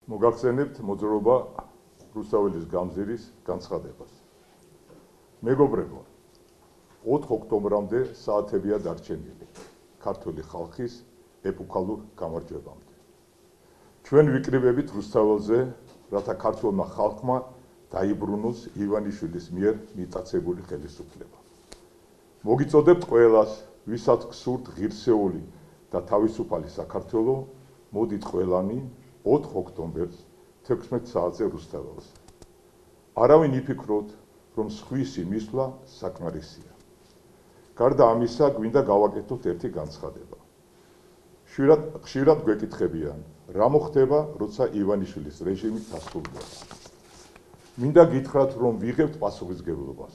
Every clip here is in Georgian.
მოგახსენებთ მოძრაობა რუსთაველის გამზირის განცხადებას. მეგობრებო, 4 ოქტომბრამდე საათებია დარჩენილი ქართული ხალხის ეპოქალურ გამარჯვებამდე. ჩვენ ვიკრიბებით რუსთაველზე, რათა ქართულმა ხალხმა დაიბრუნოს ივანიშვილის მიერ მიტაცებული ხელისუფლება. მოგიწოდებთ ყველას, ვისაც გსურთ ღირსეული და თავისუფალი საქართველო, მოდით ყველანი 4 ოქტომბერს 16 საათზე რუსთაველზე. არავინ იფიქროთ, რომ სხვისი მისვლა საკმარისია. გარდა ამისა, გვინდა გავაკეთოთ ერთი განცხადება. ხშირად გვეკითხებიან, რა მოხდება, როცა ივანიშვილის რეჟიმი დასრულდება. მინდა გითხრათ, რომ ვიღებთ პასუხისმგებლობას.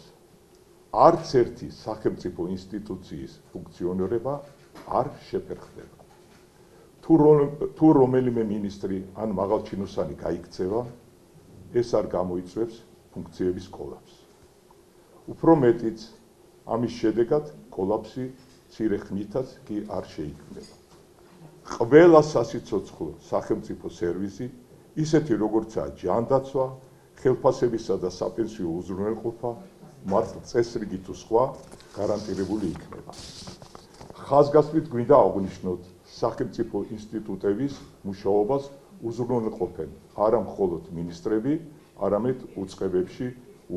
არც ერთი სახელმწიფო ინსტიტუციის ფუნქციონირება არ შეფერხდება. თუ რომელიმე მინისტრი ან მაღალჩინოსანი გაიქცევა, ეს არ გამოიწვევს ფუნქციების კოლაფსს. უფრო მეტიც, ამის შედეგად კოლაფსი მცირე ხნითაც კი არ შეიქმნება. ყველა სასიცოცხლო სახელმწიფო სერვისი, ისეთი როგორცაა ჯანდაცვა, ხელფასებისა და საპენსიო უზრუნველყოფა, მართლწესრიგი თუ სხვა გარანტირებული იქნება. ხაზგასმით გვინდა აღვნიშნოთ, სახელმწიფო ინსტიტუტების მუშაობას უზრუნველყოფენ არა მხოლოდ მინისტრები, არამედ უწყებებში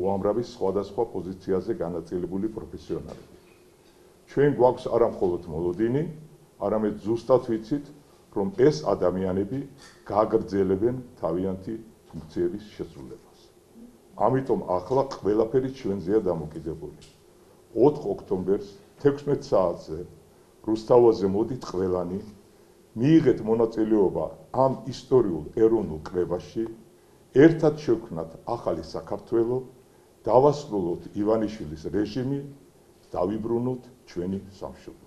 უამრავი სხვადასხვა პოზიციაზე განაწილებული პროფესიონალები. ჩვენ გვაქვს არა მხოლოდ მოლოდინი, არამედ ზუსტად ვიცით, რომ ეს ადამიანები გააგრძელებენ თავიანთი ფუნქციების შესრულებას. ამიტომ ახლა ყველაფერი ჩვენზეა დამოკიდებული. 4 ოქტომბერს 16 საათზე რუსთაველზე მოდით ყველანი, მიიღეთ მონაწილეობა ამ ისტორიულ ეროვნულ კრებაში, ერთად შევქმნათ ახალი საქართველო, დავასრულოთ ივანიშვილის რეჟიმი, დავიბრუნოთ ჩვენი სამშობლო.